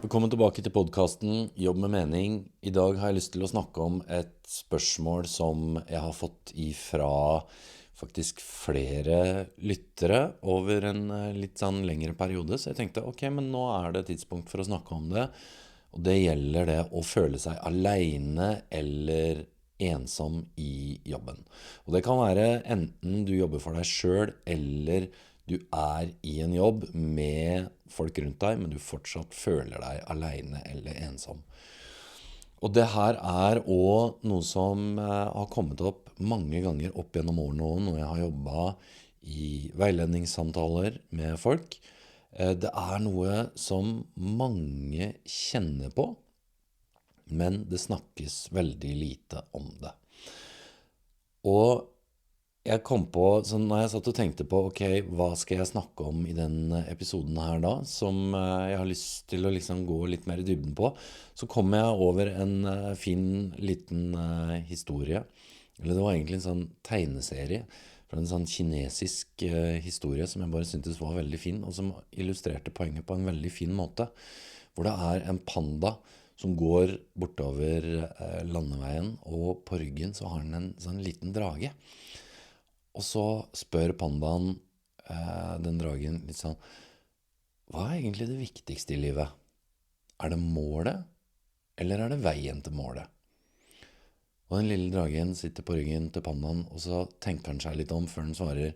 Velkommen tilbake til podcasten Jobb med mening. I dag har jeg lyst til å snakke om et spørsmål som jeg har fått ifra faktisk flere lyttere over en litt sånn lengre periode. Så jeg tenkte, ok, men nå er det tidspunkt for å snakke om det. Og det gjelder det å føle seg alene eller ensom i jobben. Og det kan være enten du jobber for deg selv, eller du er i en jobb med folk rundt deg, men du fortsatt føler deg alene eller ensom. Og det her er også noe som har kommet opp mange ganger opp gjennom årene nå, når jeg har jobbet i veiledningssamtaler med folk. Det er noe som mange kjenner på, men det snakkes veldig lite om det. Og jeg kom på, så når jeg satt og tenkte på, ok, hva skal jeg snakke om i den episoden her da, som jeg har lyst til å liksom gå litt mer i dybden på, så kom jeg over en fin liten historie. Eller det var egentlig en sånn tegneserie fra en sånn kinesisk historie som jeg bare syntes var veldig fin, og som illustrerte poenget på en veldig fin måte. Hvor det er en panda som går bortover landeveien, og på ryggen så har den en sånn liten drage. Og så spør pandaen den dragen litt sånn, hva er egentlig det viktigste i livet? Er det målet, eller er det veien til målet? Og den lille dragen sitter på ryggen til pandaen, og så tenker han seg litt om før han svarer,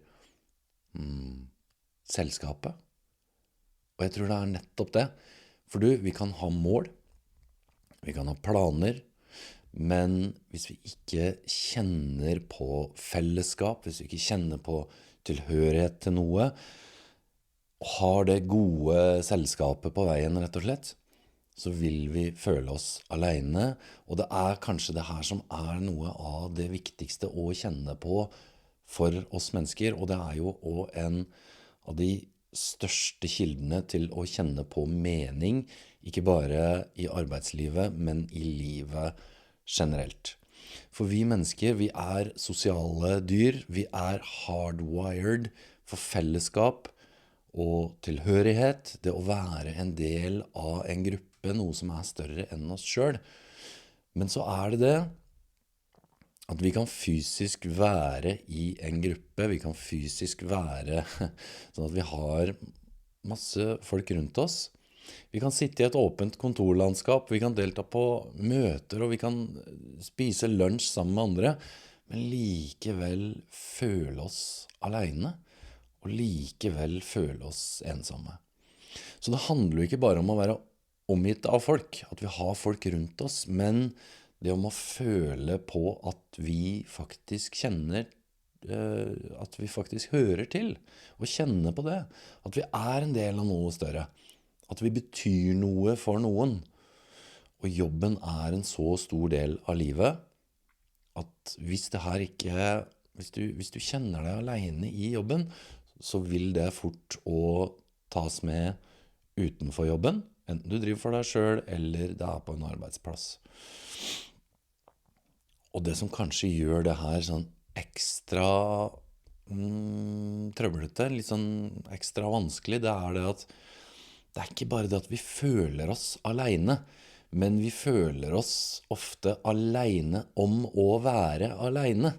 selskapet. Og jeg tror det er nettopp det. For vi kan ha mål, vi kan ha planer, men hvis vi ikke kjenner på fellesskap, hvis vi ikke kjenner på tilhørighet til noe, og har det gode selskapet på veien rett og slett, så vil vi føle oss alene. Og det er kanskje det her som er noe av det viktigste å kjenne på for oss mennesker, og det er jo også en av de største kildene til å kjenne på mening, ikke bare i arbeidslivet, men i livet generelt. For vi mennesker, vi er sosiale dyr, vi er hardwired for fellesskap og tilhørighet, det å være en del av en gruppe, noe som er større enn oss selv. Men så er det at vi kan fysisk være i en gruppe, vi kan fysisk være sånn at vi har masse folk rundt oss. Vi kan sitte i et åpent kontorlandskap, vi kan delta på møter, og vi kan spise lunsj sammen med andre, men likevel føle oss alene, og likevel føle oss ensomme. Så det handler jo ikke bare om å være omgitt av folk, at vi har folk rundt oss, men det om å føle på at vi faktisk kjenner, at vi faktisk hører til, og kjenne på det, at vi er en del av noe større. At vi betyr noe for noen. Og jobben er en så stor del av livet, at hvis du kjenner deg alene i jobben, så vil det fort å tas med utenfor jobben, enten du driver for deg selv, eller det er på en arbeidsplass. Og det som kanskje gjør det her sånn ekstra trøblete, litt sånn ekstra vanskelig, det er det at det er ikke bare det at vi føler oss alene, men vi føler oss ofte alene om å være alene.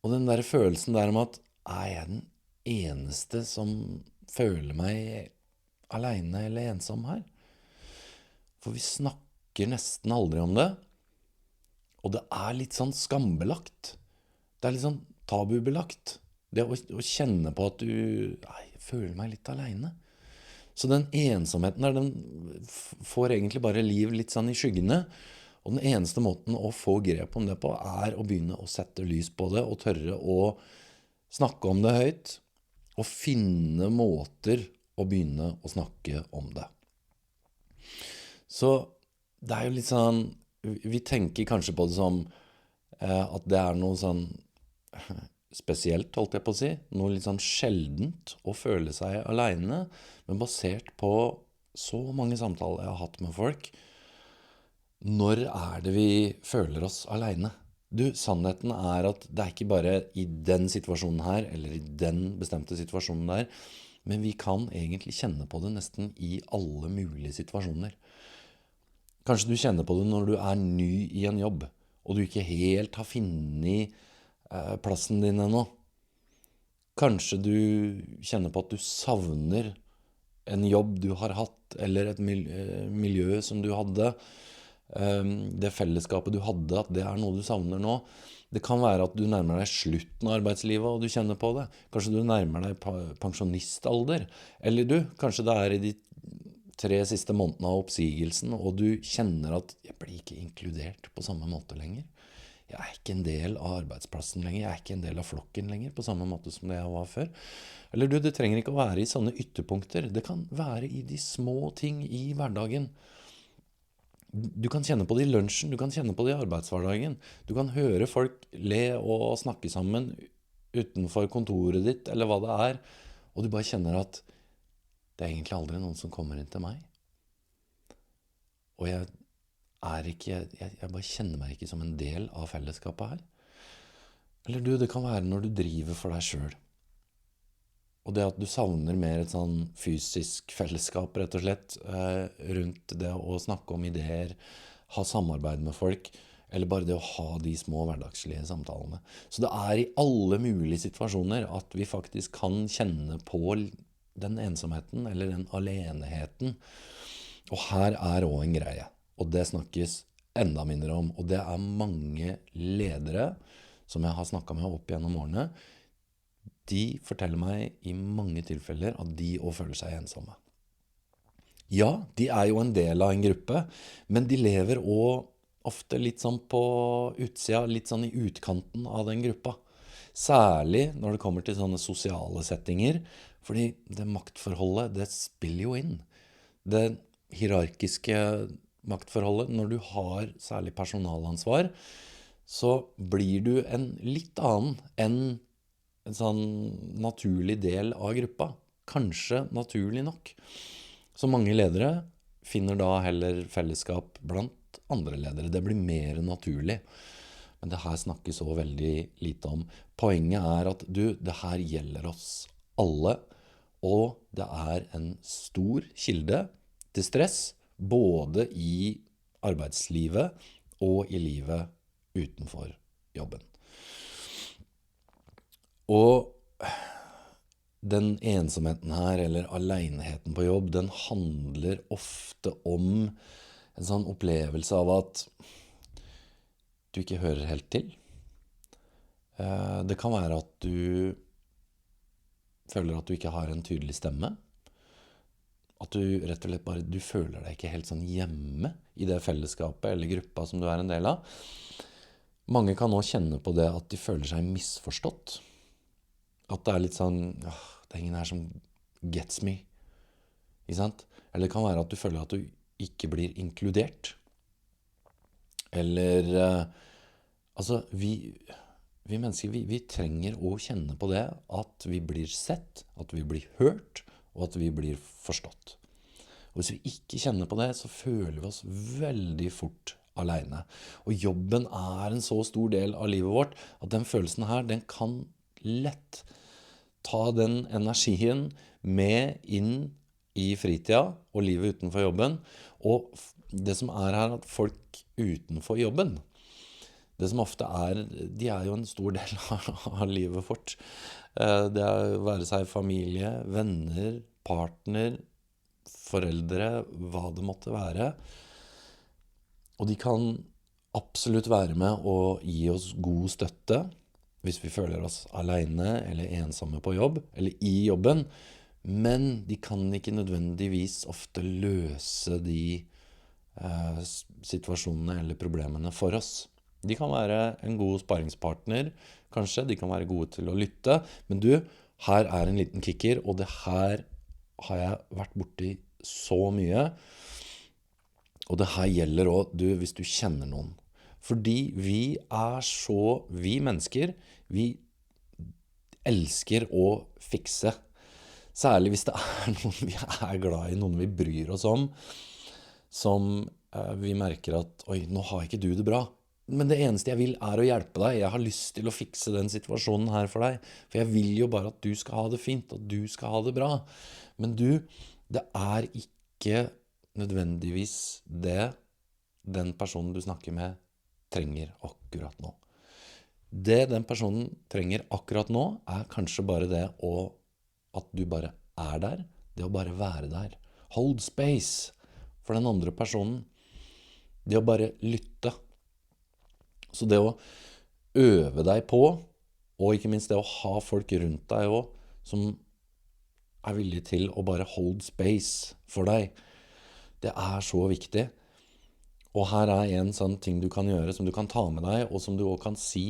Og den der følelsen der om at, er jeg den eneste som føler meg alene eller ensom her? For vi snakker nesten aldri om det, og det er litt sånn skambelagt. Det er litt sånn tabubelagt. Det å kjenne på at jeg føler meg litt alene. Så den ensomheten der, den får egentlig bare liv litt sånn i skyggene, og den eneste måten å få grep om det på er å begynne å sette lys på det, og tørre å snakke om det høyt, og finne måter å begynne å snakke om det. Så det er jo litt sånn, vi tenker kanskje på det som at det er noe sånn spesielt, holdt jeg på å si, noe litt sånn sjeldent å føle seg alene, men basert på så mange samtaler jeg har hatt med folk, når er det vi føler oss alene? Sannheten er at det er ikke bare i den situasjonen her, eller i den bestemte situasjonen der, men vi kan egentlig kjenne på det nesten i alle mulige situasjoner. Kanskje du kjenner på det når du ny i en jobb, og du ikke helt har funnet plassen din ennå. Kanskje du kjenner på at du savner en jobb du har hatt, eller et miljø som du hadde, det fellesskapet du hadde, at det noe du savner nå. Det kan være at du nærmer deg slutten av arbeidslivet, og du kjenner på det. Kanskje du nærmer deg pensjonistalder, eller kanskje det i de 3 siste månedene av oppsigelsen, og du kjenner at jeg blir ikke inkludert på samme måte lenger. Jeg ikke en del av arbeidsplassen lenger, jeg ikke en del av flokken lenger, på samme måte som det jeg var før. Eller det trenger ikke å være i sånne ytterpunkter, det kan være i de små ting i hverdagen. Du kan kjenne på det i lunsjen, du kan kjenne på det i arbeidshverdagen. Du kan høre folk le og snakke sammen utenfor kontoret ditt, eller hva det og du bare kjenner at det egentlig aldri noen som kommer inn til meg. Og jeg bare kjenner meg ikke som en del av fellesskapet her. Eller det kan være når du driver for deg selv. Og det at du savner mer et sånn fysisk fellesskap, rett og slett, rundt det å snakke om ideer, ha samarbeid med folk, eller bare det å ha de små hverdagslige samtalene. Så det i alle mulige situasjoner at vi faktisk kan kjenne på den ensomheten, eller den aleneheten. Og her også en greie, og det snakkes enda mindre om, og det mange ledere som jeg har snakket med opp gjennom årene. De forteller meg i mange tilfeller at de også føler seg ensomme. Ja, de jo en del av en gruppe, men de lever også ofte litt sånn på utsida, litt sånn i utkanten av den gruppa. Særlig når det kommer til sånne sosiale settinger, fordi det maktforholdet, det spiller jo inn. Det hierarkiske maktforholdet, når du har særlig personalansvar, så blir du en litt annen enn en sånn naturlig del av gruppa. Kanskje naturlig nok. Så mange ledere finner da heller fellesskap blant andre ledere. Det blir mer naturlig. Men det her snakkes også veldig lite om. Poenget at det her gjelder oss alle, og det en stor kilde til stress, både i arbeidslivet og i livet utenfor jobben. Og den ensomheten her, eller aleneheten på jobb, den handler ofte om en sånn opplevelse av at du ikke hører helt til. Det kan være at du føler at du ikke har en tydelig stemme. At du rett og slett bare, du føler deg ikke helt sånn hjemme i det fellesskapet eller gruppa som du en del av. Mange kan også kjenne på det at de føler seg misforstått. At det litt sånn, det ingen her som gets me, ikke sant? Eller det kan være at du føler at du ikke blir inkludert. Eller, altså, vi mennesker, vi trenger å kjenne på det at vi blir sett, at vi blir hørt, og at vi blir forstått. Og hvis vi ikke kjenner på det, så føler vi oss veldig fort alene. Og jobben en så stor del av livet vårt, at den følelsen her, den kan lett ta den energien med inn i fritida og livet utenfor jobben. Og det som her, at folk utenfor jobben, det som ofte de jo en stor del av livet vårt. Det å være seg familie, venner, partner, foreldre, hva det måtte være. Og de kan absolutt være med og gi oss god støtte hvis vi føler oss alene eller ensomme på jobb, eller i jobben. Men de kan ikke nødvendigvis ofte løse de situasjonene eller problemene for oss. De kan være en god sparingspartner, kanskje. De kan være gode til å lytte. Men her en liten kicker, og det her har jeg vært borti så mye. Og det her gjelder også, hvis du kjenner noen. Fordi vi mennesker, vi elsker å fikse. Særlig hvis det noen vi glad i, noen vi bryr oss om, som vi merker at, oi, nå har ikke du det bra. Men det eneste jeg vil å hjelpe deg. Jeg har lyst til å fikse den situasjonen her for deg. For jeg vil jo bare at du skal ha det fint, at du skal ha det bra. Men du, det er ikke nødvendigvis det den personen du snakker med trenger akkurat nå. Det den personen trenger akkurat nå er kanskje bare det at du bare er der. Det å bare være der. Hold space for den andre personen. Det å bare lytte. Så det å øve deg på, og ikke minst det å ha folk rundt deg også, som er villige til å bare hold space for deg, det er så viktig. Og her er en sånn ting du kan gjøre, som du kan ta med deg, og som du også kan si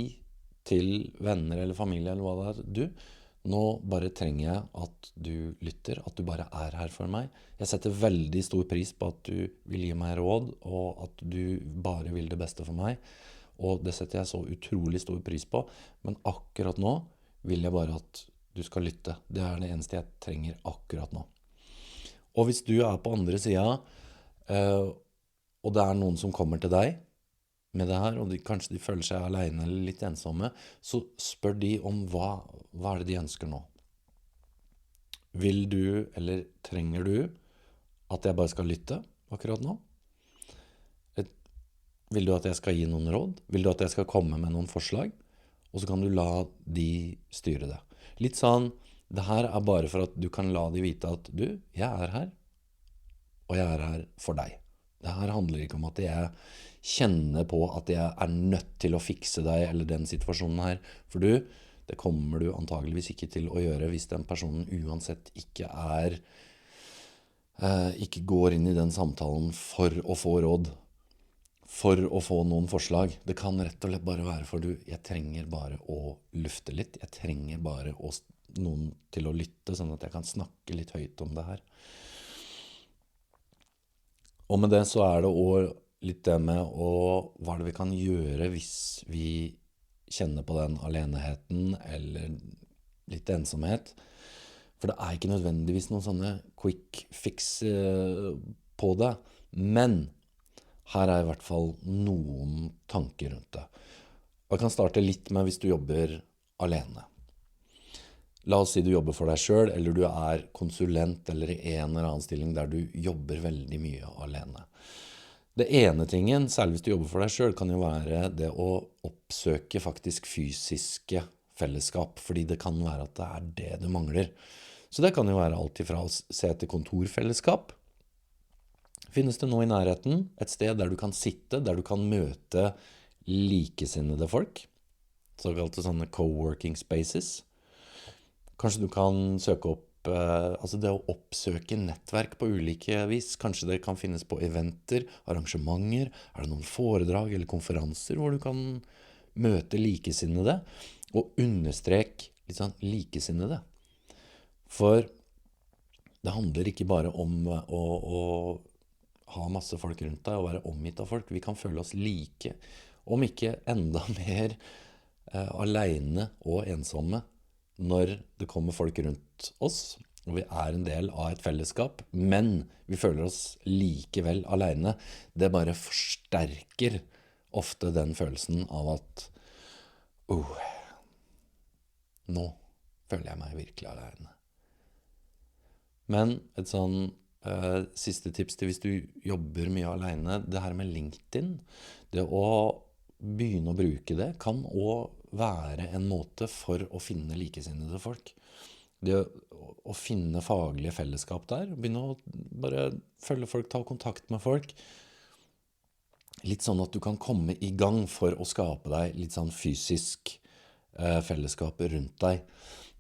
til venner eller familie eller hva det er. Du, nå bare trenger jeg at du lytter, at du bare er her for meg. Jeg setter veldig stor pris på at du vil gi meg råd, og at du bare vil det beste for meg. Og det setter jeg så utrolig stor pris på. Men akkurat nå vil jeg bare at du skal lytte. Det er det eneste jeg trenger akkurat nå. Og hvis du er på andre siden, og det er noen som kommer til deg med det her, og kanskje de føler seg alene eller litt ensomme, så spør de om hva er det de ønsker nå. Vil du, eller trenger du, at jeg bare skal lytte akkurat nå? Vil du at jeg skal gi noen råd? Vil du at jeg skal komme med noen forslag? Og så kan du la de styre det. Litt sånn, det her er bare for at du kan la de vite at du, jeg er her, og jeg er her for deg. Det her handler ikke om at jeg kjenner på at jeg er nødt til å fikse deg eller den situasjonen her. For du, det kommer du antageligvis ikke til å gjøre hvis den personen uansett ikke går inn i den samtalen for å få råd, for å få noen forslag. Det kan rett og slett bare være for jeg trenger bare å lufte litt. Jeg trenger bare noen til å lytte, sånn at jeg kan snakke litt høyt om det her. Og med det så er det også litt det med hva er det vi kan gjøre hvis vi kjenner på den aleneheten eller litt ensomhet. For det er ikke nødvendigvis noen sånne quick fix på det. Men her er i hvert fall noen tanker rundt det. Jeg kan starte litt med hvis du jobber alene. La oss si du jobber for deg selv, eller du er konsulent eller i en eller annen stilling der du jobber veldig mye alene. Det ene tingen, særlig hvis du jobber for deg selv, kan jo være det å oppsøke faktisk fysiske fellesskap, fordi det kan være at det er det du mangler. Så det kan jo være alt ifra å se etter kontorfellesskap. Finnes det noe i nærheten, et sted der du kan sitte, der du kan møte likesinnede folk, såkalte sånne coworking spaces. Kanskje du kan søke opp, altså det å oppsøke nettverk på ulike vis. Kanskje det kan finnes på eventer, arrangementer, er det noen foredrag eller konferanser hvor du kan møte likesinnede, og understrek litt sånn likesinnede. For det handler ikke bare om å ha masse folk rundt deg og være omgitt av folk. Vi kan føle oss like, om ikke enda mer alene og ensomme når det kommer folk rundt oss, og vi er en del av et fellesskap, men vi føler oss likevel alene. Det bare forsterker ofte den følelsen av at nå føler jeg meg virkelig alene. Men et sånn siste tips til hvis du jobber mye alene, det her med LinkedIn, det å begynne å bruke det, kan også være en måte for å finne likesinnede folk. Det å finne faglige fellesskap der, begynne å bare følge folk, ta kontakt med folk, litt sånn at du kan komme i gang for å skape deg litt sånn fysisk fellesskap rundt deg.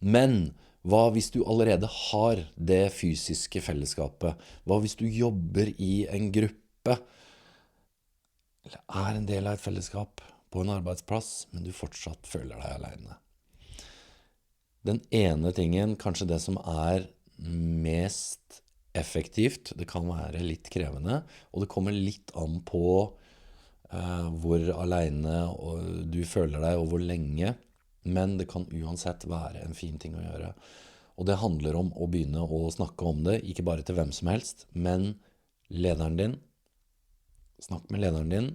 Men hva hvis du allerede har det fysiske fellesskapet? Hva hvis du jobber i en gruppe, eller er en del av et fellesskap på en arbeidsplass, men du fortsatt føler deg alene? Den ene tingen, kanskje det som er mest effektivt, det kan være litt krevende, og det kommer litt an på hvor alene du føler deg, og hvor lenge, men det kan uansett være en fin ting å gjøre. Og det handler om å begynne å snakke om det, ikke bare til hvem som helst, men lederen din. Snakk med lederen din,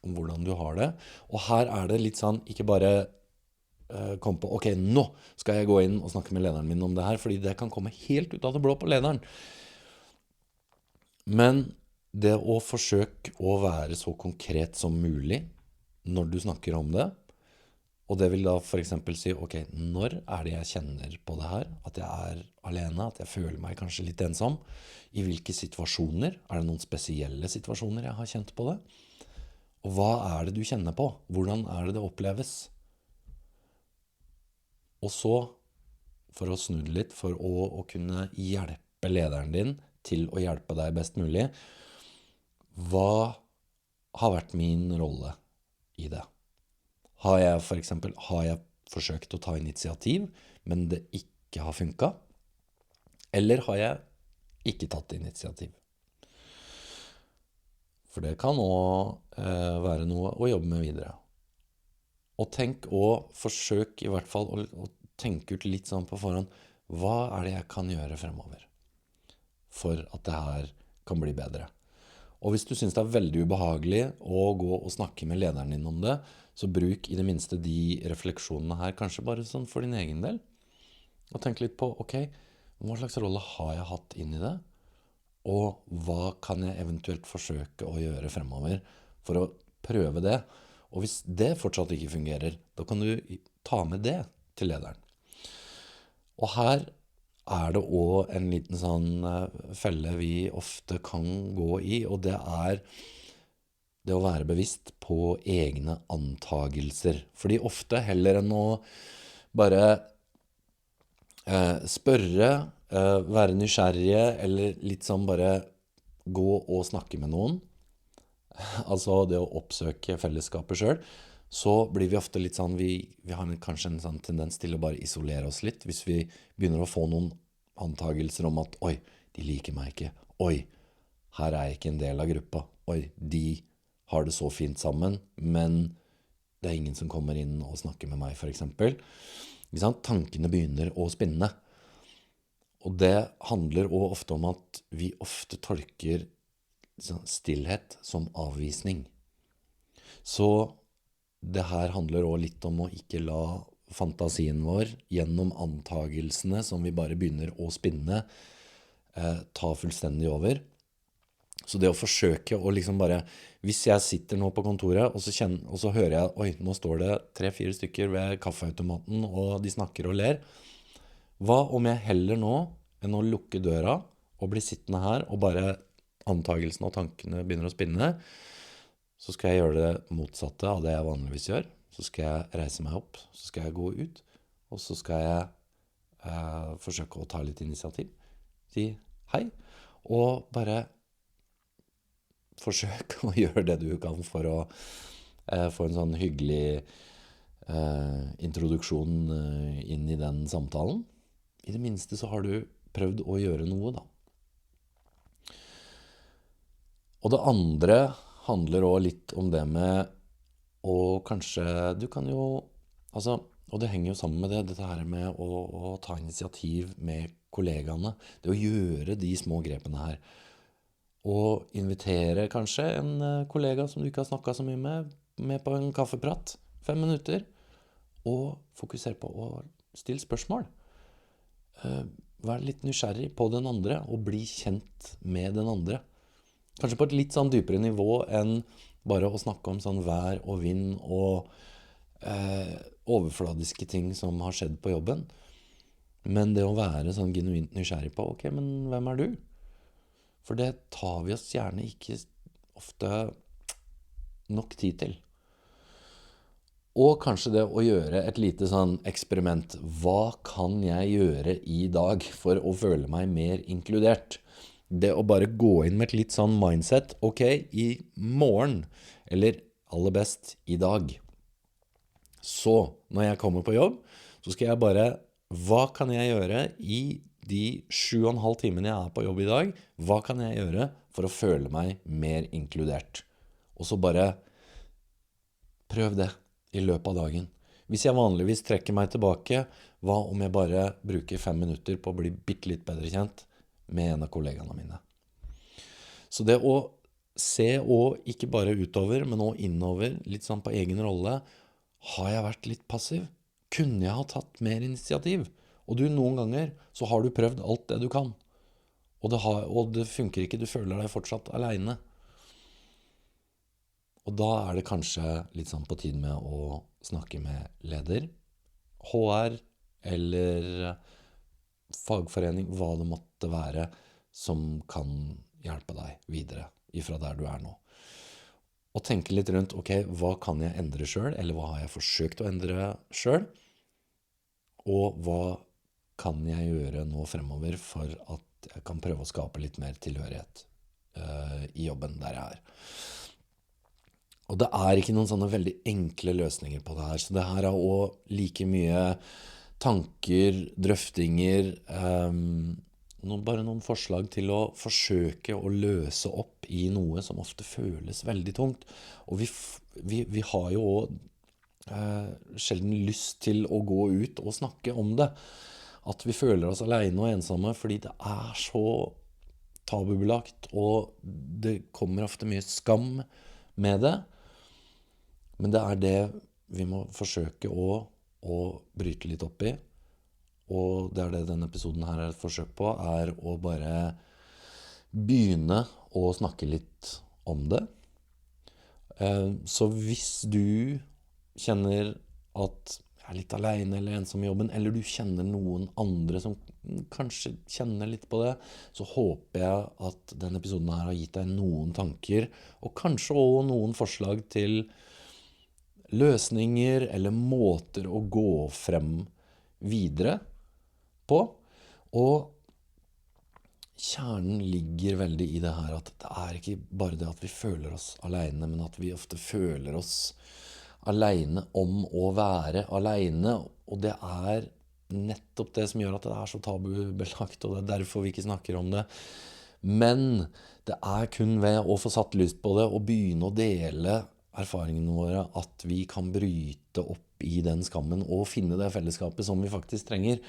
om hvordan du har det. Og her det litt sånn, ikke bare kom på, ok, nå skal jeg gå inn og snakke med lederen min om det her, fordi det kan komme helt ut av det blå på lederen. Men det å forsøke å være så konkret som mulig når du snakker om det, og det vil da for eksempel si, ok, når det jeg kjenner på det her, at jeg alene, at jeg føler meg kanskje litt ensom, i hvilke situasjoner, det noen spesielle situasjoner jeg har kjent på det, og hva det du kjenner på, hvordan det det oppleves? Og så, for å snu det litt, for å kunne hjelpe lederen din til å hjelpe deg best mulig, hva har vært min rolle i det? Har jeg forsøkt å ta initiativ, men det ikke har funket? Eller har jeg ikke tatt initiativ? For det kan også være noe å jobbe med videre. Og tenk og forsøk i hvert fall å tenke ut litt sånn på forhånd, hva det jeg kan gjøre fremover for at det her kan bli bedre? Og hvis du synes det veldig ubehagelig å gå og snakke med lederen din om det, så bruk i det minste de refleksjonene her, kanskje bare sånn for din egen del. Og tenk litt på, ok, hva slags rolle har jeg hatt inn i det? Og hva kan jeg eventuelt forsøke å gjøre fremover for å prøve det? Og hvis det fortsatt ikke fungerer, da kan du ta med det til lederen. Og her det også en liten sånn felle vi ofte kan gå i, og det det å være bevisst på egne antagelser. Fordi ofte heller enn å bare spørre, være nysgjerrige, eller litt sånn bare gå og snakke med noen, altså det å oppsøke fellesskapet selv, så blir vi ofte litt sånn, vi har kanskje en sånn tendens til å bare isolere oss litt, hvis vi begynner å få noen antagelser om at, oi, de liker meg ikke, oi, her jeg ikke en del av gruppa, oi, de har det så fint sammen, men det ingen som kommer inn og snakker med meg, for eksempel. Ikke sant? Tankene begynner å spinne. Og det handler også ofte om at vi ofte tolker stillhet som avvisning. Så det her handler også litt om å ikke la fantasien vår gjennom antagelsene som vi bare begynner å spinne, ta fullstendig over. Så det å forsøke å liksom bare, hvis jeg sitter nå på kontoret, og så hører jeg, oi, nå står det 3-4 stykker ved kaffeautomaten, og de snakker og ler. Hva om jeg heller nå, enn å lukke døra, og bli sittende her, og bare antagelsene og tankene begynner å spinne, så skal jeg gjøre det motsatte av det jeg vanligvis gjør. Så skal jeg reise meg opp, så skal jeg gå ut, og så skal jeg forsøke å ta litt initiativ. Si hei, og bare forsøk å gjøre det du kan for å få en sånn hyggelig introduksjon inn i den samtalen. I det minste så har du prøvd å gjøre noe da. Og det andre handler også litt om det med, og kanskje du kan jo, altså, og det henger jo sammen med dette her med å ta initiativ med kollegaene, det å gjøre de små grepene her, og invitere kanskje en kollega som du ikke har snakket så mye med på en kaffeprat, 5 minutter, og fokusere på å stille spørsmål. Vær litt nysgjerrig på den andre, og bli kjent med den andre. Kanskje på et litt sånn dypere nivå enn bare å snakke om sånn vær og vind og overfladiske ting som har skjedd på jobben. Men det å være sånn genuint nysgjerrig på, ok, men hvem du? For det tar vi oss gjerne ikke ofte nok tid til. Og kanskje det å gjøre et lite sånn eksperiment. Hva kan jeg gjøre i dag for å føle meg mer inkludert? Det å bare gå inn med et litt sånn mindset. Ok, i morgen, eller aller best i dag. Så når jeg kommer på jobb, så skal jeg bare, hva kan jeg gjøre i de 7,5 timene jeg på jobb i dag? Hva kan jeg gjøre for å føle meg mer inkludert? Og så bare prøv det i løpet av dagen. Hvis jeg vanligvis trekker meg tilbake, hva om jeg bare bruker 5 minutter på å bli bitte litt bedre kjent med en av kollegaene mine? Så det å se og ikke bare utover, men også innover, litt sånn på egen rolle. Har jeg vært litt passiv? Kunne jeg ha tatt mer initiativ? Og du, noen ganger så har du prøvd alt det du kan, og det funker ikke, du føler deg fortsatt alene. Og da er det kanskje litt sånn på tide med å snakke med leder, HR eller fagforening, hva det måtte være, som kan hjelpe deg videre ifra der du er nå. Og tenke litt rundt, ok, hva kan jeg endre selv, eller hva har jeg forsøkt å endre selv? Og hva kan jeg gjøre nå fremover for at jeg kan prøve å skape litt mer tilhørighet i jobben der jeg er? Og det er ikke noen sånne veldig enkle løsninger på det her, så det her er også like mye tanker, drøftinger, bare noen forslag til å forsøke å løse opp i noe som ofte føles veldig tungt. Og vi har jo også sjelden lyst til å gå ut og snakke om det. At vi føler oss alene og ensomme fordi det er så tabubelagt, og det kommer ofte mye skam med det. Men det er det vi må forsøke å bryte litt opp i. Og det er det denne episoden her er et forsøk på, er å bare begynne å snakke litt om det. Så hvis du kjenner at jeg er litt alene eller ensom i jobben, eller du kjenner noen andre som kanskje kjenner litt på det, så håper jeg at denne episoden her har gitt deg noen tanker, og kanskje også noen forslag til løsninger eller måter å gå frem videre på. Og kjernen ligger veldig i det her at det er ikke bare det at vi føler oss alene, men at vi ofte føler oss alene om å være alene, og det er nettopp det som gjør at det er så tabubelagt, og det er derfor vi ikke snakker om det. Men det er kun ved å få satt lyst på det og begynne å dele erfaringene våre at vi kan bryte opp i den skammen og finne det fellesskapet som vi faktisk trenger.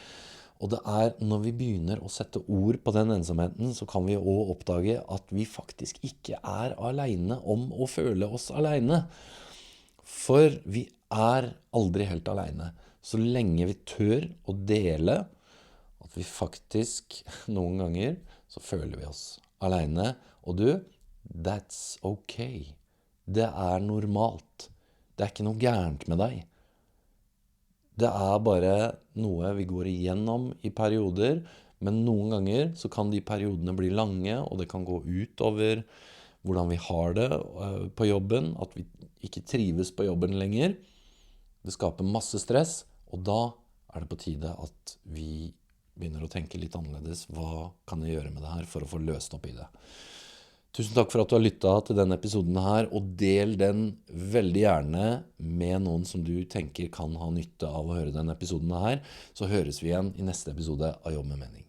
Og det er når vi begynner å sette ord på den ensomheten, så kan vi også oppdage at vi faktisk ikke er alene om å føle oss alene. For vi er aldri helt alene. Så lenge vi tør å dele at vi faktisk noen ganger så føler vi oss alene. Og du, that's okay. Det er normalt. Det er ikke noe gærent med deg. Det er bare noe vi går igjennom i perioder, men noen ganger så kan de periodene bli lange, og det kan gå ut over hvordan vi har det på jobben, at vi ikke trives på jobben lenger. Det skaper masse stress, og da er det på tide at vi begynner å tenke litt annerledes. Hva kan jeg gjøre med det her for å få løst opp i det? Tusen takk for at du har lyttet til denne episoden her, og del den veldig gjerne med noen som du tenker kan ha nytte av å høre denne episoden her. Så høres vi igjen i neste episode av Jobb med mening.